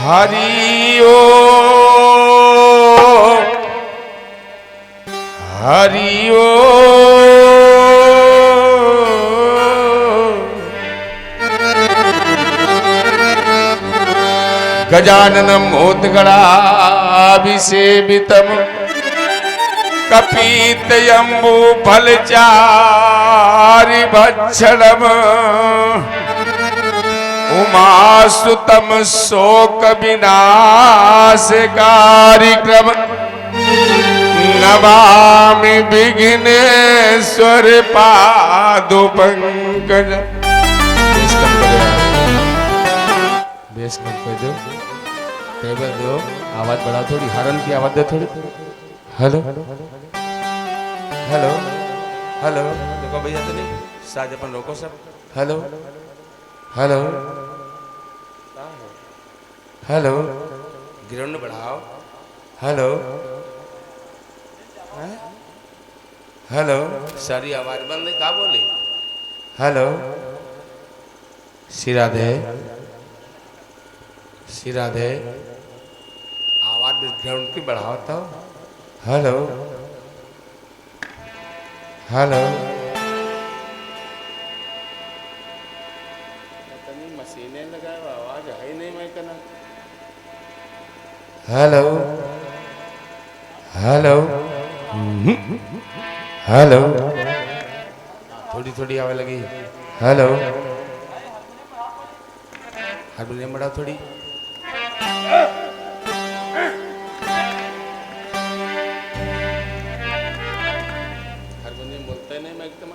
हरि ओ हरि ओ गजाननं भूतगणाभिसेवितं कपीतयम्बुफलचारिभक्षणम् उमासुतं शोकविनाशकारिक्रम Namami Vighneshwar पादुपंकज। Base कम कर दो, table दो, आवाज बढ़ाओ थोड़ी, हॉर्न की आवाज दो थोड़ी। हेलो हेलो हेलो, देखो भैया तो नहीं, साज अपन रोको सब। हेलो हेलो हेलो, ग्राउंड बढ़ाओ। हेलो हेलो, सारी आवाज बंद है, क्या बोले? हेलो, श्री राधे, आवाज ग्राउंड की बढ़ाओ तो। हेलो हेलो, मशीनें लगाए आवाज है ही नहीं मैं करना। हेलो हेलो हेलो, थोड़ी थोड़ी आवाज लगी। हेलो, हारमोनियम बढ़ाओ थोड़ी। हारमोनियम बोलते नहीं मैं एकदम।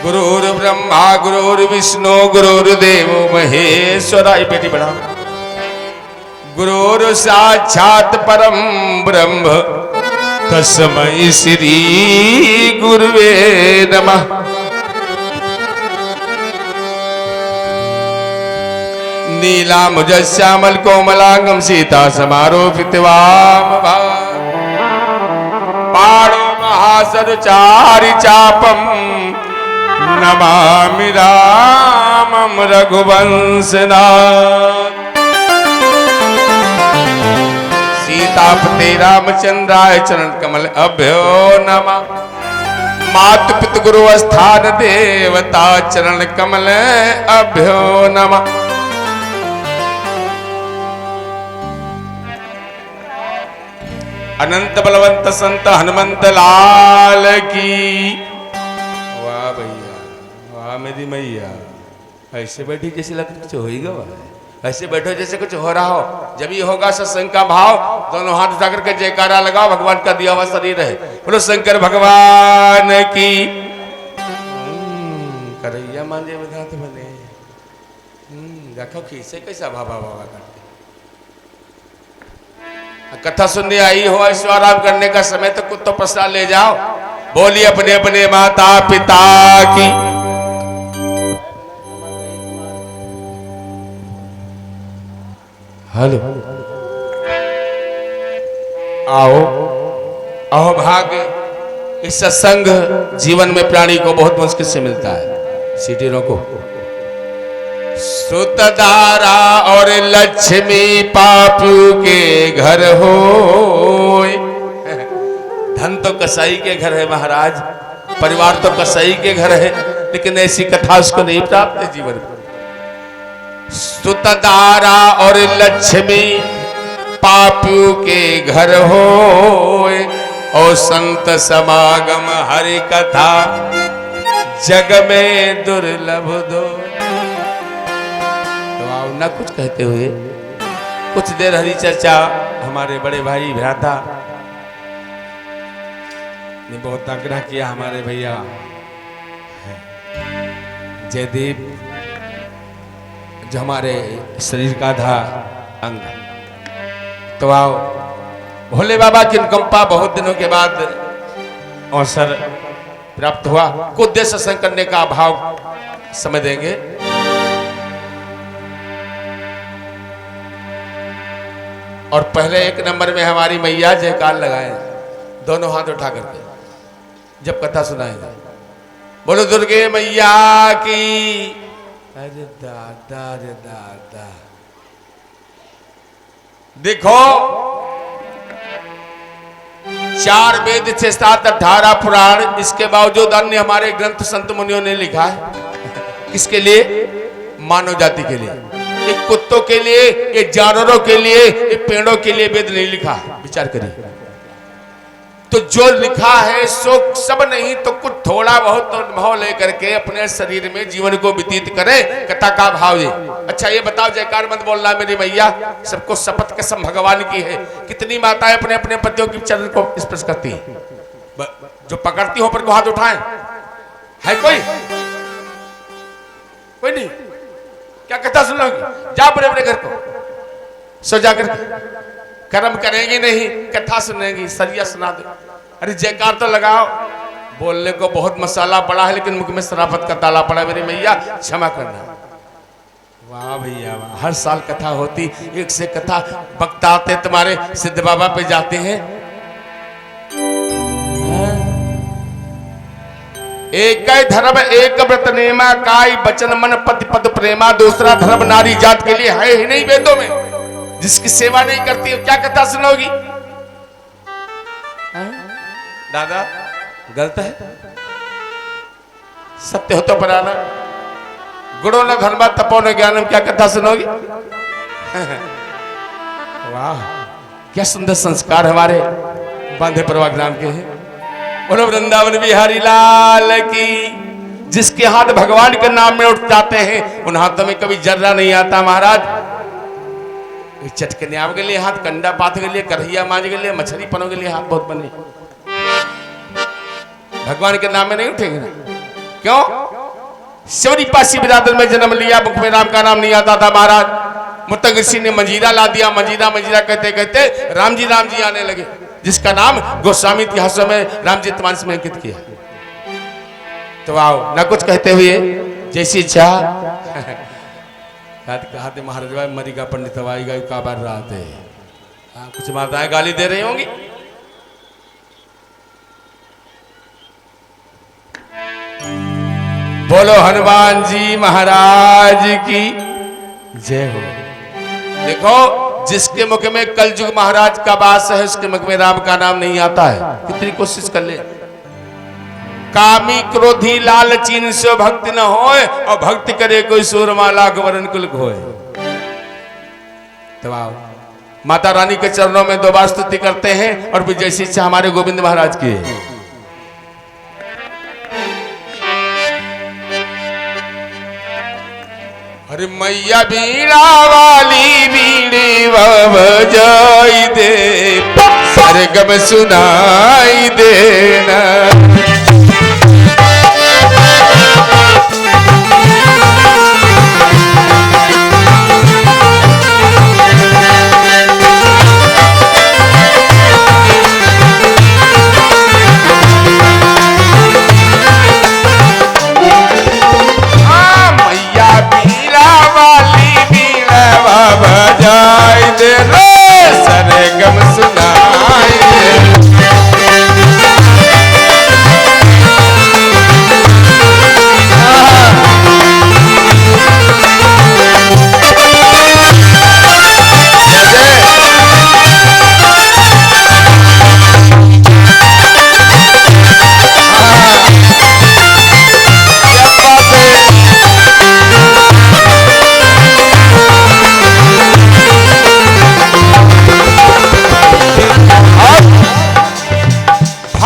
गुरुर्ब्रह्मा गुरुर्विष्णु गुरुर्देवो महेश्वराय, बेटी बढ़ाओ। गुरुर् साक्षात परम ब्रह्म तस्मै श्री गुरुवे नमः। नीलाम्बुजश्यामल कोमलांगं सीता समारोपित पाणो महासरुचारि चापं नमामि रामं रघुवंशनाथ। सीतापते रामचंद्राय चरण कमल अभ्यो नमः। मातु पितु गुरु स्थान देवता चरण कमल अभ्यो नमः। अनंत बलवंत संत हनुमंत लाल की। वाह भैया, वाह मेरी मैया, ऐसे बैठी जैसे लगता कुछ होगा। ऐसे बैठो जैसे कुछ हो रहा हो। जब ये होगा सत्संग का भाव, दोनों हाथ उठा करके जयकारा लगाओ, भगवान का दिया हुआ शरीर है। बोलो शंकर भगवान की। करैया मांझे बधात बने। देखो खीसे कैसा भाभा भाभा करते। कथा सुनने आई हो, ऐश्वर आराम करने का समय तो कुछ तो प्रसाद ले जाओ। बोलिए अपने अपने माता पिता की। हेलो, आओ आओ भाग्य। इस सत्संग जीवन में प्राणी को बहुत मुश्किल से मिलता है। सीटी रोको। सुतदारा और लक्ष्मी पापू के घर हो। धन तो कसाई के घर है महाराज, परिवार तो कसाई के घर है, लेकिन ऐसी कथा उसको नहीं प्राप्त है जीवन में। सुतदारा और लक्ष्मी पापू के घर हो, और संत समागम हरि कथा जग में दुर्लभ दो। तो आओ ना कुछ कहते हुए कुछ देर हरि चर्चा हमारे बड़े भाई भ्राता ने बहुत आग्रह किया। हमारे भैया जयदीप, जो हमारे शरीर का था अंग। तो आओ, भोले बाबा की अनुकंपा बहुत दिनों के बाद अवसर प्राप्त हुआ। कुछ देर सत्संग करने का भाव समझ देंगे। और पहले एक नंबर में हमारी मैया जयकार लगाए, दोनों हाथ उठा करके। जब कथा सुनाएगा। बोलो दुर्गे मैया की। अरे दादा, अरे दादा, देखो 4 वेद 6 7 18 पुराण, इसके बावजूद अन्य हमारे ग्रंथ संत मुनियों ने लिखा है। किसके लिए? मानव जाति के लिए। ये कुत्तों के लिए, ये जानवरों के लिए, ये पेड़ों के लिए वेद नहीं लिखा है। विचार करिए। तो जो लिखा है सो सब नहीं तो कुछ थोड़ा बहुत अनुभव लेकर के अपने शरीर में जीवन को व्यतीत करें। कथा का भाव ये। अच्छा ये बताओ, जयकार मत बोलना मेरी मैया, सबको शपथ कसम भगवान की है। कितनी माताएं अपने अपने पतियों के चरण को स्पर्श करती हैं? जो पकड़ती हो पर को हाथ उठाएं। है कोई? कोई नहीं? क्या कथा सुनोगी? जा अपने अपने घर को, सो जाकर कर्म करेंगी नहीं, कथा सुनेंगी, सरिया सुना दो। अरे जयकार तो लगाओ। बोलने को बहुत मसाला पड़ा है लेकिन मुख में शराफत का ताला पड़ा। मेरी मैया क्षमा करना। वाह भैया वाह, हर साल कथा होती, एक से कथा वक्ता आते तुम्हारे सिद्ध बाबा पे जाते हैं। एक धर्म एक व्रत नेमा, काई बचन मन पति पद प्रेमा। दूसरा धर्म नारी जात के लिए है ही नहीं वेदों में। जिसकी सेवा नहीं करती हो क्या कथा सुनोगी? दादा गलत है, सत्य हो तो पराना। गुणों न धर्मा तपो न ज्ञानम, क्या कथा सुनोगी? वाह क्या सुंदर संस्कार हमारे बांधे परवाग नाम के हैं। बोलो वृंदावन बिहारी लाल की। जिसके हाथ भगवान के नाम में उठ जाते हैं उन हाथों में कभी जर्रा नहीं आता महाराज। चटकने आप के लिए हाथ, कंडा पाथ के लिए, करहिया मांझ के लिए, मछली पनों के लिए हाथ बहुत बने। भगवान के नाम में नहीं उठेंगे ना। क्यों? शिवरी पासी बिरादर में जन्म लिया, मुख में राम का नाम नहीं आता था महाराज। मुत्तक ऋषि ने मंजीरा ला दिया, मंजीरा मंजीरा कहते कहते राम जी आने लगे, जिसका नाम गोस्वामी इतिहासों में रामचरितमानस में अंकित किया। तो आओ ना कुछ कहते हुए जैसी इच्छा। कहते महाराज मरीगा पंडित आएगा का बार रात है। कुछ माताएं गाली दे रही होंगी। बोलो हनुमान जी महाराज की जय हो। देखो जिसके मुख में कलयुग महाराज का वास है उसके मुख में राम का नाम नहीं आता है। कितनी कोशिश कर ले। कामी क्रोधी लालचीन से भक्ति न होए, और भक्ति करे कोई सूरमाला वरण कुल खोए। तो आओ माता रानी के चरणों में 2 बार स्तुति करते हैं और फिर जैसी इच्छा हमारे गोविंद महाराज की है। अरे मैया बीड़ा वाली बीड़े बजाई दे, सरगम सुनाई देना। बजाई दे रे सरगम सुनाई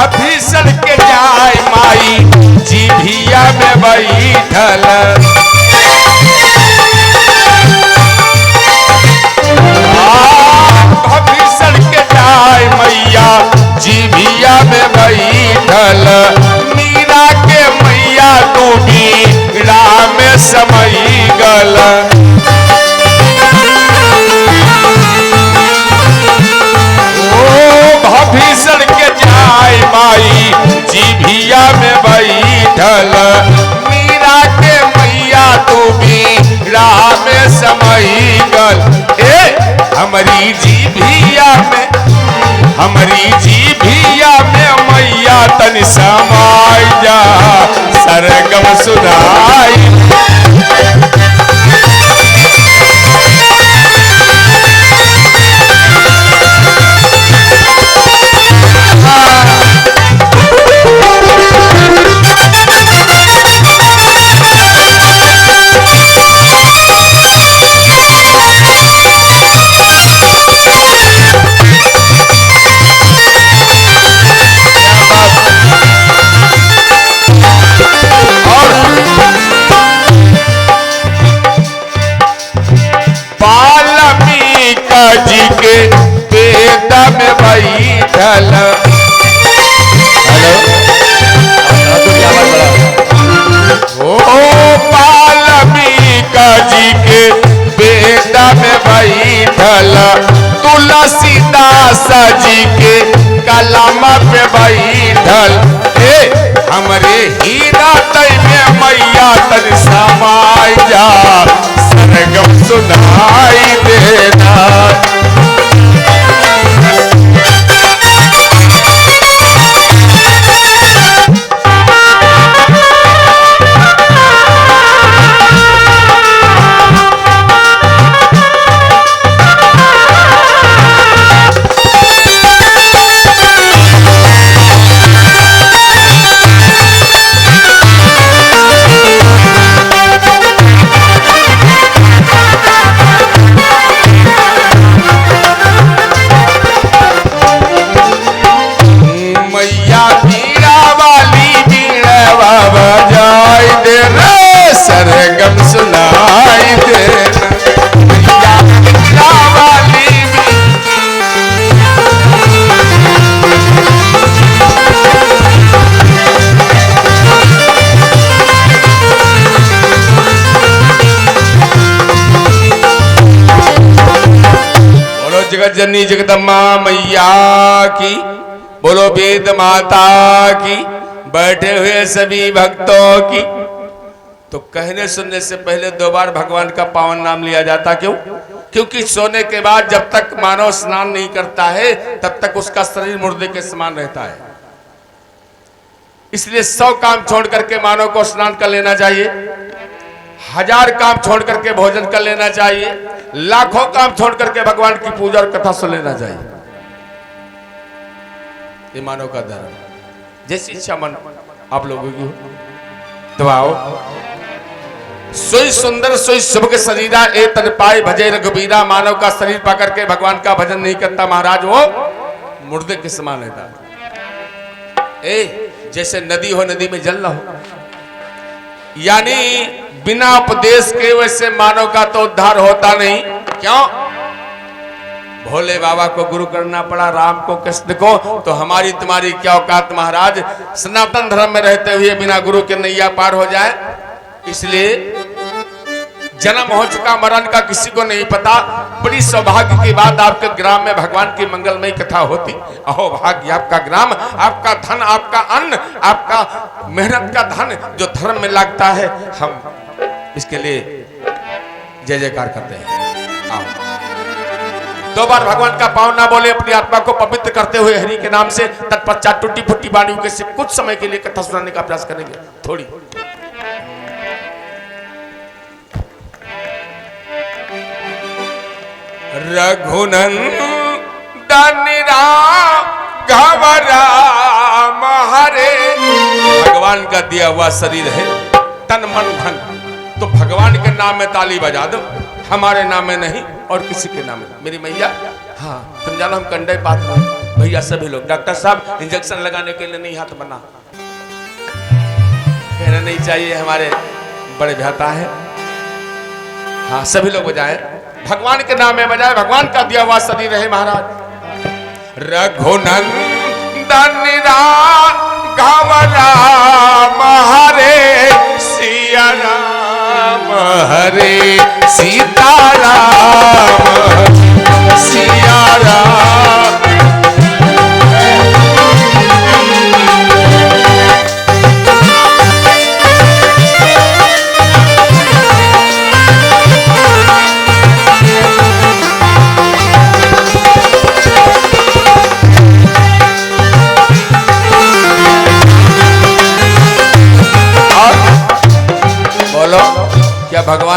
भीषण के जाय माई जीभिया में बैठल। भीषण के जाय मैया जीभिया में बैठल। मीरा के मैया तू भी राम समय गल। भीषण के जाय माई जीभिया में बैठल। मीरा के मैया तू भी राम समय गल। हमारी जीभिया में मैया तन समा सरगम सुनाई। जी के वेद में बैठल। ओ वाल्मीकि जी के वेद में बैठल, तुलसीदास जी के कलम पे बैठल। हमरे हीरा में मैया तन समाई जा, सरगम सुनाई देना। सरगम सुनाई देना। बोलो जगत जननी जगदम्बा मैया की, बोलो वेद माता की, बैठे हुए सभी भक्तों की। तो कहने सुनने से पहले 2 बार भगवान का पावन नाम लिया जाता। क्यों? क्योंकि सोने के बाद जब तक मानव स्नान नहीं करता है तब तक उसका शरीर मुर्दे के समान रहता है। इसलिए 100 काम छोड़ करके मानव को स्नान कर लेना चाहिए, 1000 काम छोड़ करके भोजन कर लेना चाहिए, लाखों काम छोड़ करके भगवान की पूजा और कथा सुन लेना चाहिए। ये मानव का धर्म। जैसी इच्छा मन आप लोगों की हो तो आओ। सोई सुंदर सोई शुभ के शरीरा, ए तन पाए भजे रघुबीरा। मानव का शरीर पाकर के भगवान का भजन नहीं करता महाराज, वो मुर्दे के समान रहता। जैसे नदी हो, नदी में जल न हो, यानी बिना उपदेश के वैसे मानव का तो उद्धार होता नहीं। क्यों? भोले बाबा को गुरु करना पड़ा, राम को, कृष्ण को, तो हमारी तुम्हारी क्या औकात महाराज सनातन धर्म में रहते हुए बिना गुरु के नैया पार हो जाए। इसलिए जन्म हो चुका, मरण का किसी को नहीं पता। बड़ी सौभाग्य की बात, आपके ग्राम में भगवान की मंगलमयी कथा होती। अहो भाग्य आपका ग्राम, आपका धन, आपका अन्न, आपका मेहनत का धन जो धर्म में लगता है। हम इसके लिए जय जयकार करते हैं। आओ 2 बार भगवान का पावन नाम बोले, अपनी आत्मा को पवित्र करते हुए हरि के नाम से। तत्पश्चात टूटी फूटी वाणियों के से कुछ समय के लिए कथा सुनाने का प्रयास करेंगे। थोड़ी रघुनंदन राघव राम हरे। भगवान का दिया हुआ शरीर है, तन मन धन, तो भगवान के नाम में ताली बजा दो, हमारे नाम में नहीं और किसी के नाम में। मेरी मैया, हाँ तुम जानो हम कंडे बात में भैया सभी लोग, डॉक्टर साहब इंजेक्शन लगाने के लिए नहीं हाथ बना, कहना नहीं चाहिए, हमारे बड़े भ्राता है। हाँ सभी लोग बजाए, भगवान के नाम में बजाए, भगवान का दिया हुआ शरीर है महाराज। रघुनंदन राघव राम हरे, सिया राम हरे सीताराम, सिया राम।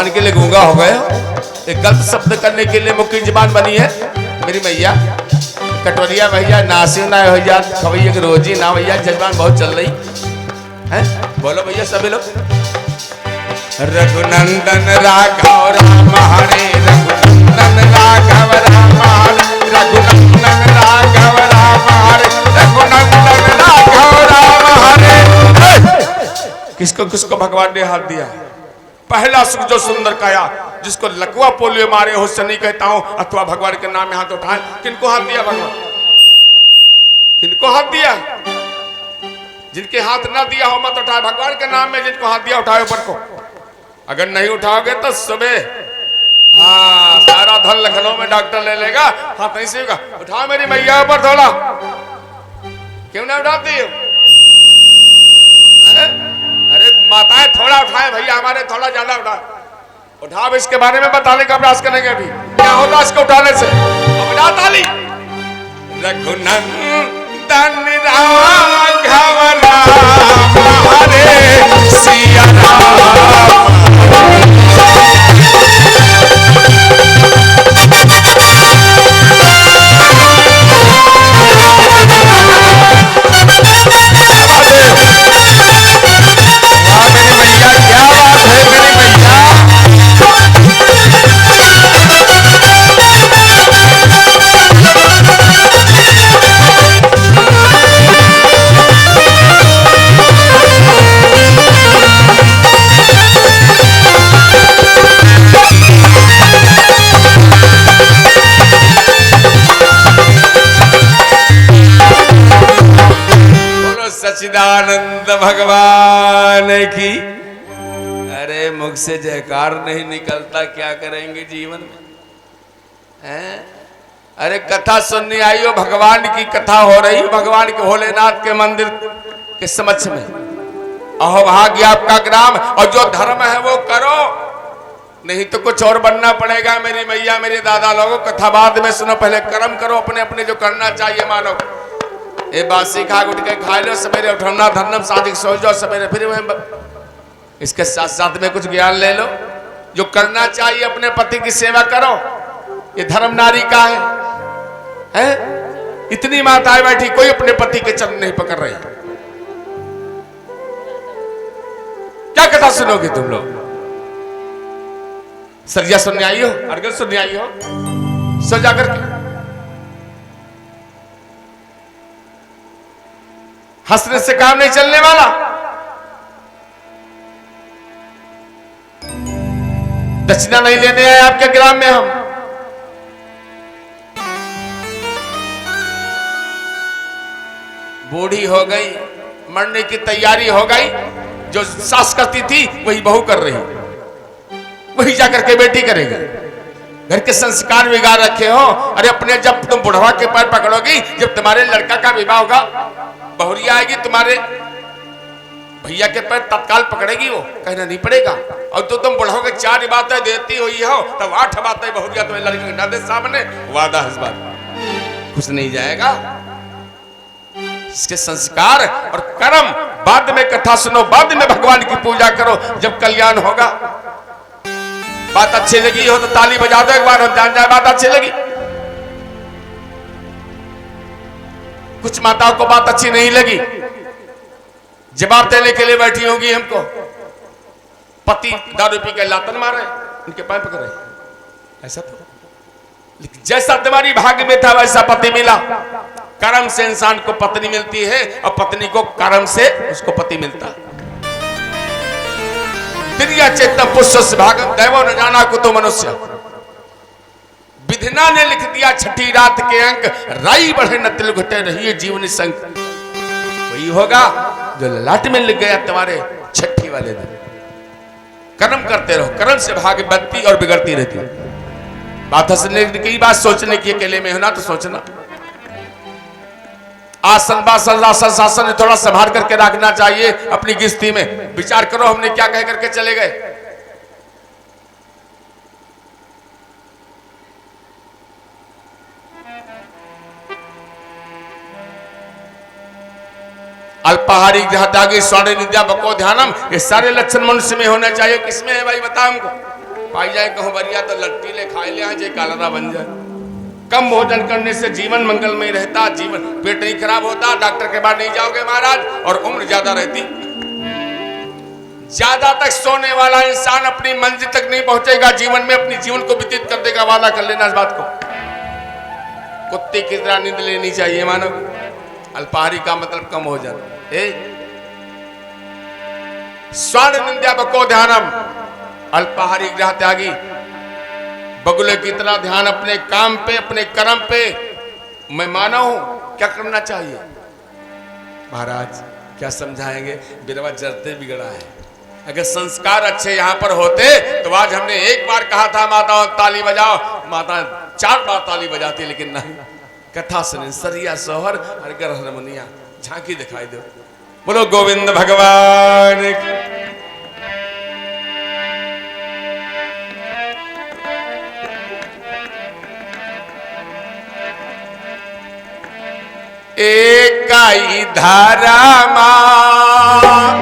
भगवान के लिए गूंगा हो गए हो? एक गलत शब्द करने के लिए मुख्य जुबान बनी है मेरी मैया। कटोरिया भैया नासिर ना भैया खवैया की रोजी ना भैया जजमान बहुत चल रही है। बोलो भैया सभी लोग। रघुनंदन राघव राम हरे रघुनंदन राघव राम हरे रघुनंदन राघव राम हरे रघुनंदन राघव राम हरे। किसको किसको भगवान ने हाथ दिया? पहला सुख जो सुंदर काया जिसको लकवा पोलियो मारे हो शनि कहता हूं अथवा भगवान के नाम में हाथ उठाए। किनको हाथ दिया भगवान? किनको हाथ दिया? जिनके हाथ ना दिया हो मत उठाए भगवान के नाम में। जिनको हाथ दिया उठाए ऊपर को। अगर नहीं उठाओगे तो सुबह हाँ सारा धन लखनऊ में डॉक्टर ले लेगा। हाथ नहीं सीखा। उठाओ मेरी मैया ऊपर थोड़ा। क्यों ना उठाती हो? अरे माताएं थोड़ा उठाए भैया हमारे थोड़ा ज्यादा उठाओ। इसके बारे में बताने का प्रयास करेंगे अभी क्या होता इसको उठाने से। बजा ताली। रघुनंदन राघव राम हरे सिया सच्चिदानंद भगवान की। अरे मुख से जयकार नहीं निकलता क्या करेंगे जीवन में हैं? अरे कथा सुनने आई हो भगवान की कथा हो रही भगवान के भोलेनाथ के मंदिर के समक्ष में। अहोभाग्य आपका ग्राम और जो धर्म है वो करो नहीं तो कुछ और बनना पड़ेगा। मेरी मैया मेरे दादा लोगों कथा बाद में सुनो पहले कर्म करो अपने अपने जो करना चाहिए मानो। ये बासी खा उठ के खा लो सवेरे उठना धर्म साधिक सो जाओ सवेरे फिर इसके साथ साथ में कुछ ज्ञान ले लो। जो करना चाहिए अपने पति की सेवा करो। ये धर्म नारी का है? इतनी माताएं बैठी कोई अपने पति के चरण नहीं पकड़ रही। क्या कथा सुनोगे तुम लोग? सरिया सुनने आई हो? अर्गन सुनने आई हो? सो जाकर के हंसने से काम नहीं चलने वाला। दक्षिणा नहीं लेने आए आपके ग्राम में हम। बूढ़ी हो गई मरने की तैयारी हो गई। जो सास करती थी वही बहू कर रही वही जाकर के बेटी करेगी। घर के संस्कार बिगाड़ रखे हो। अरे अपने जब तुम बुढ़वा के पैर पकड़ोगी जब तुम्हारे लड़का का विवाह होगा बहुरिया आएगी तुम्हारे भैया के पैर तत्काल पकड़ेगी वो कहना नहीं पड़ेगा। और तो तुम बुढ़ोगे 4 बातें देती हुई हो तब 8 बातें बहुरिया तुम्हें लड़की के डाल दे सामने वादा हसबात कुछ नहीं जाएगा। इसके संस्कार और कर्म बाद में कथा सुनो बाद में भगवान की पूजा करो जब कल्याण होगा। बात अच्छी लगी हो तो ताली बजा दो एक बार हम जान जाए बात अच्छी लगी। कुछ माताओं को बात अच्छी नहीं लगी जवाब देने के लिए बैठी होंगी हमको। पति दारू पी के लातन मारे उनके पैर पकड़े ऐसा तो जैसा तुम्हारी भाग्य में था वैसा पति मिला। कर्म से इंसान को पत्नी मिलती है और पत्नी को कर्म से उसको पति मिलता है। चेतन पुष्य भागम दैवो न जाना को तो मनुष्य। विधिना ने लिख दिया छठी रात के अंक राई बढ़े न तिल घटे रहिए जीवन संग। वही होगा जो ललाट में लिख गया तुम्हारे छठी वाले दिन। कर्म करते रहो कर्म से भाग्य बनती और बिगड़ती रहती। बात हंसने की बात सोचने की अकेले में होना तो सोचना। आसन बासन रासन शासन थोड़ा संभाल करके रखना चाहिए अपनी गिस्ती में। विचार करो हमने क्या कह करके चले गए। अल्पाहारी ग्रह त्यागी स्वर्ण निद्या बको ध्यानम ये सारे लक्षण मनुष्य में होने चाहिए। किसमें है भाई बता हमको। पाई जाए कहूँ बरिया तो लट्टी ले खाए ले जे कालरा बन जाए। कम भोजन करने से जीवन मंगलमय रहता, जीवन पेट नहीं खराब होता, डॉक्टर के पास नहीं जाओगे महाराज, और उम्र ज्यादा रहती। ज्यादा तक सोने वाला इंसान अपनी मंजिल तक नहीं पहुंचेगा, जीवन में अपनी जीवन को व्यतीत कर देगा। वादा कर लेना इस बात को। कुत्ते की तरह नींद लेनी चाहिए मानव। अल्पाहारी का मतलब कम भोजन। स्वर्ण निंदा बको ध्यानम, अल्पाहारी ग्रह त्यागी। बगुले की तरह ध्यान अपने काम पे, अपने कर्म पे। मैं माना हूं क्या करना चाहिए महाराज, क्या समझाएंगे। बिरवा जरते बिगड़ा है। अगर संस्कार अच्छे यहाँ पर होते तो आज हमने एक बार कहा था माताओं ताली बजाओ, माता 4 बार ताली बजाती, लेकिन नहीं। कथा सुने सरिया सोहर और गर हरमुनिया झांकी दिखाई दो। बोलो गोविंद भगवान। एकाई धारा मां,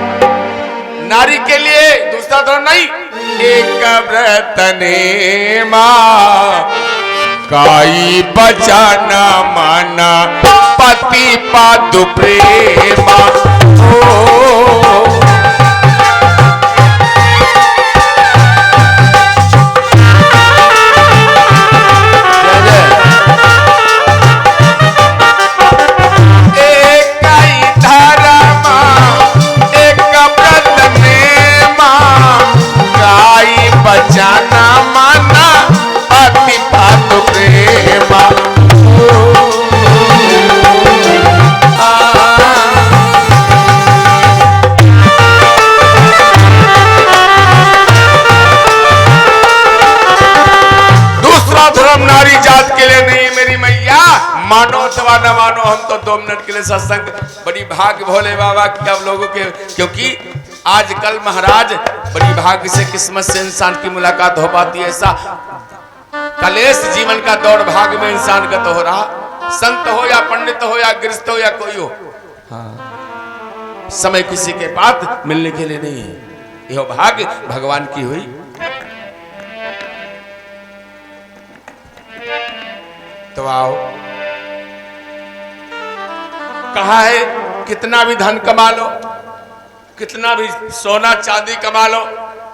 नारी के लिए दूसरा धर्म नहीं। एक व्रत ने मां, काई बचाना माना पति पादु प्रेमा। बचाना माना पति पादु प्रेमा। दूसरा धर्म नारी जात के लिए नहीं मेरी मैया। मानो अथवा न मानो, हम तो 2 मिनट के लिए सत्संग। बड़ी भाग्य भोले बाबा की आप लोगों के, क्योंकि आजकल महाराज बड़ी भाग्य से किस्मत से इंसान की मुलाकात हो पाती है। ऐसा कलेश जीवन का दौड़ भाग में इंसान का तो हो रहा। संत हो या पंडित हो या गृहस्थ हो या कोई हो, हाँ, समय किसी के पास मिलने के लिए नहीं है। यह भाग्य भगवान की हुई। तो आओ, कहा है कितना भी धन कमा लो, कितना भी सोना चांदी कमा लो,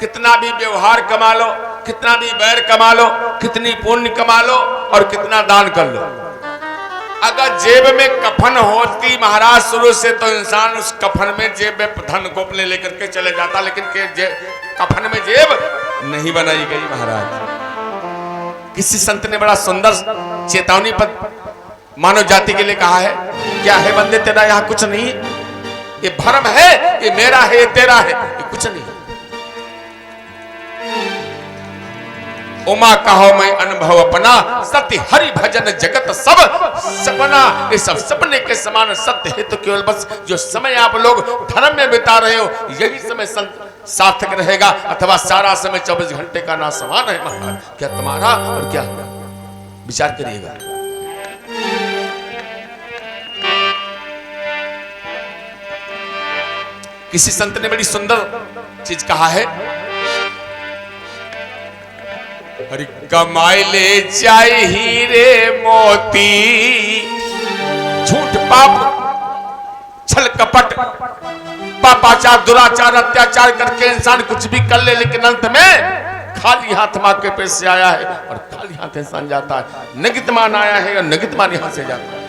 कितना भी व्यवहार कमा लो, कितना भी बैर कमा लो, कितनी पुण्य कमा लो और कितना दान कर लो, अगर जेब में कफन होती महाराज शुरू से, तो इंसान उस कफन में जेब में धन को अपने लेकर के चले जाता। लेकिन कफन में जेब नहीं बनाई गई महाराज। किसी संत ने बड़ा सुंदर चेतावनी पद मानव जाति के लिए कहा है। क्या है बंदे, तेरा यहाँ कुछ नहीं, ये भ्रम है, ये मेरा है, ये तेरा है, ये कुछ नहीं। उमा कहो मैं अनुभव अपना, सत्य हरि भजन जगत सब सपना। ये सब सपने के समान सत्य है। तो केवल बस जो समय आप लोग धर्म में बिता रहे हो, यही समय सार्थक रहेगा, अथवा सारा समय 24 घंटे का ना समान है महाराज। क्या तुम्हारा और क्या विचार करिएगा। किसी संत ने बड़ी सुंदर चीज कहा है। अरे कमाई ले चाहे हीरे मोती, झूठ पाप छल कपट पापाचार दुराचार अत्याचार करके इंसान कुछ भी कर ले, लेकिन अंत में खाली हाथ मां के पेट से आया है और खाली हाथ इंसान जाता है। नगितमान आया है और नगितमान यहां से जाता है।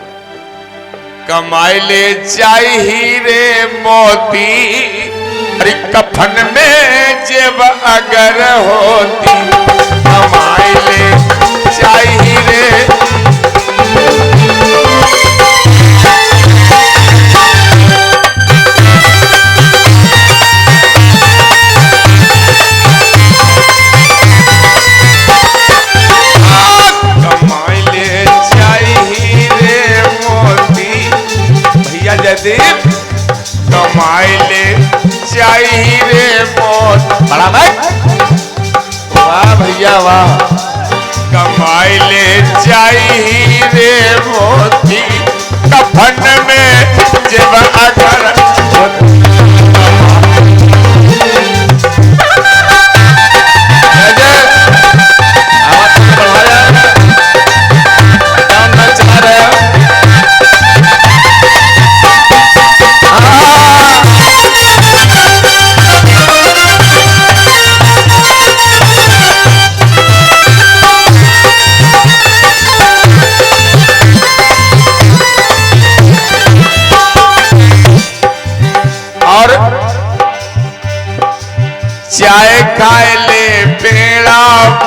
कमाई ले चाहे हीरे मोती, अरे कफन में जेब अगर होती। कमाई ले चाहे हीरे, कमाई ले चाहे हीरे मोती। भैया जयदीप, कमाई ले चाहे हीरे मोती। बड़ा भाई, वाह भैया वाह। कमाई ले चाहे हीरे मोती, कफन में जेब अगर होती।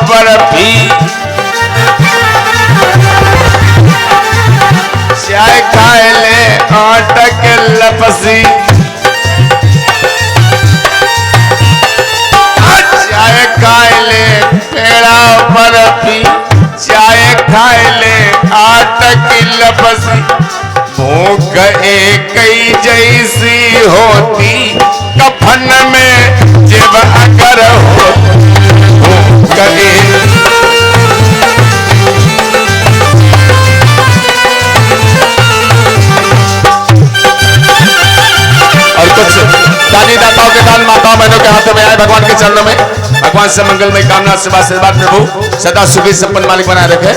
बर्फी चाय खाए ले आटा के लपसी चाय खाए ले पेड़ा बर्फी चाय खाए ले आटा की लपसी भूख एक ही जैसी होती कफन में जब अगर हो भूख और कुछ दानी दाताओं के दान माताओं बहनों के हाथों में आए भगवान के चरणों में भगवान से मंगलमय कामना से आशीर्वाद प्रभु सदा सुखी संपन्न मालिक बनाए रखे।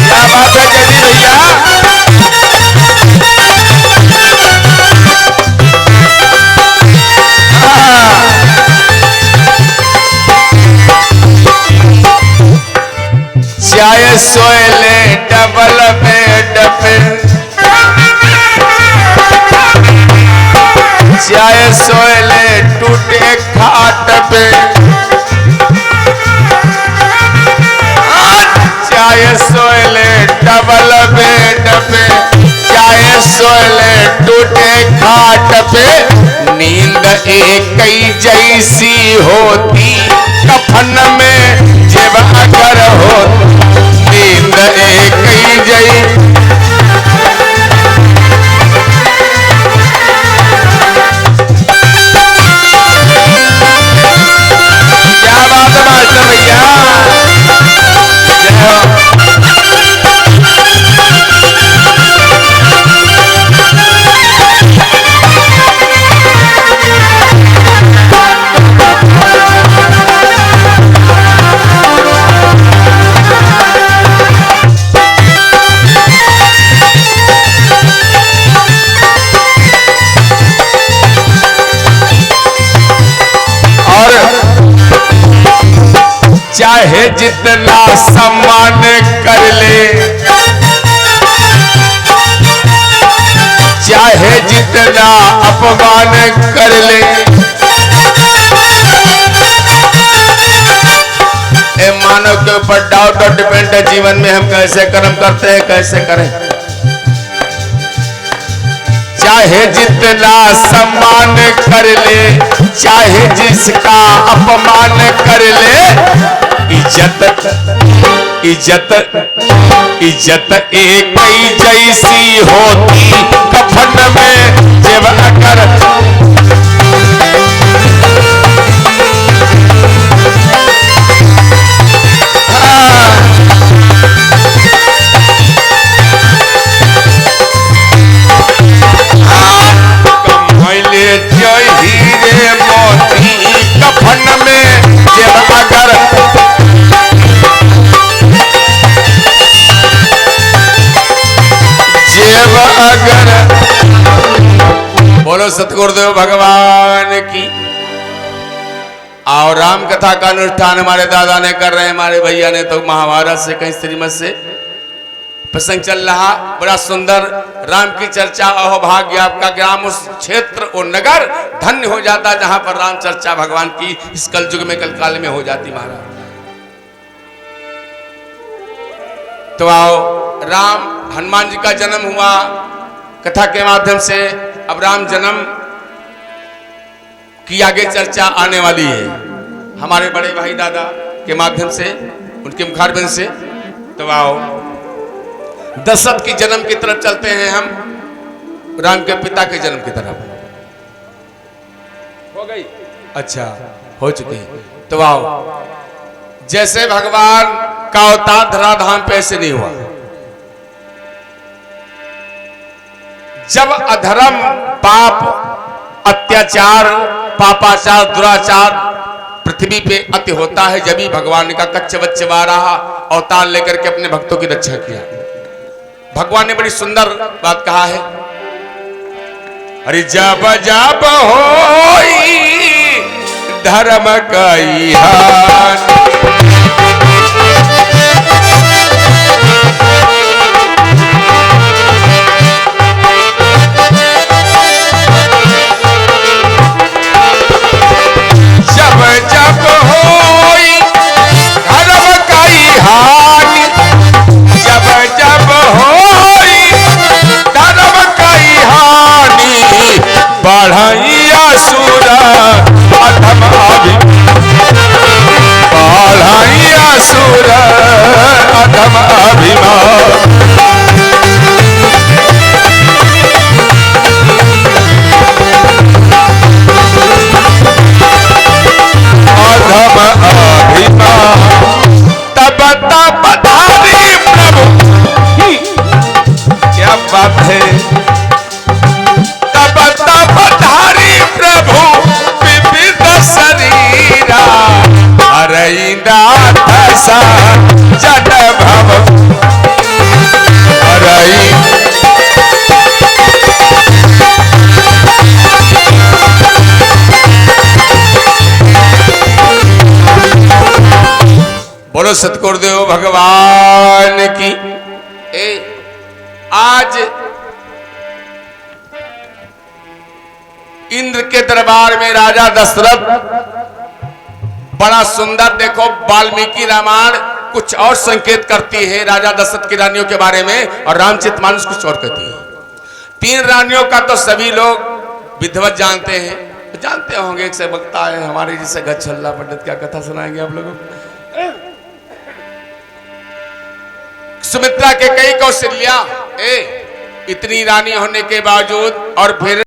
क्या बात है जयदीप भैया। चाय सोएले डबल बेड पे चाय सोएले टूटे खाट पे चाय सोएले डबल बेड पे चाय सोएले टूटे खाट पे नींद एक ही जैसी होती कफन में जब अगर हो नींद एक ही जैसी क्या बात है मास्टर भैया। चाहे जितना सम्मान कर ले चाहे जितना अपमान कर ले मानव के ऊपर डाउट और डिपेंड है जीवन में हम कैसे कर्म करते हैं कैसे करें। चाहे जितना सम्मान कर ले चाहे जिसका अपमान कर ले इज्जत इज्जत इज्जत एक ही जैसी होती कफन में जब अगर कमैले जय हीरे मोती कफन में जब अगर अगर बोलो सतगुरुदेव भगवान की। और राम कथा का अनुष्ठान हमारे दादा ने कर रहे हैं हमारे भैया ने तो महाभारत से कहीं श्रीमद से प्रसंग चल रहा बड़ा सुंदर राम की चर्चा। अहोभाग्य आपका ग्राम उस क्षेत्र और नगर धन्य हो जाता जहां पर राम चर्चा भगवान की इस कलयुग में कलकाल में हो जाती महाराज। तो आओ राम हनुमान जी का जन्म हुआ कथा के माध्यम से। अब राम जन्म की आगे चर्चा आने वाली है हमारे बड़े भाई दादा के माध्यम से उनके मुखारबिंद से। तो आओ दशरथ की जन्म की तरफ चलते हैं हम राम के पिता के जन्म की तरफ। हो गई अच्छा हो चुकी। तो आओ जैसे भगवान का अवतार धराधाम पे ऐसे नहीं हुआ। जब अधर्म पाप अत्याचार पापाचार दुराचार पृथ्वी पे अति होता है जब ही भगवान का कच्चे बच्चे वाराहा अवतार लेकर के अपने भक्तों की रक्षा किया। भगवान ने बड़ी सुंदर बात कहा है। अरे जब जब होई धर्म कई हानि सा जट भव हरई। बोलो सतगुरुदेव भगवान की। आज इंद्र के दरबार में राजा दशरथ बड़ा सुंदर, देखो वाल्मीकि रामायण कुछ और संकेत करती है राजा दशरथ की रानियों के बारे में, और रामचरितमानस कुछ और कहती है। 3 रानियों का तो सभी लोग विधिवत जानते हैं, जानते होंगे। एक से वक्ता है हमारे जैसे गच्छल्ला पंडित, क्या कथा सुनाएंगे आप लोगों को। सुमित्रा के कई कौशल्या, इतनी रानी होने के बावजूद और फिर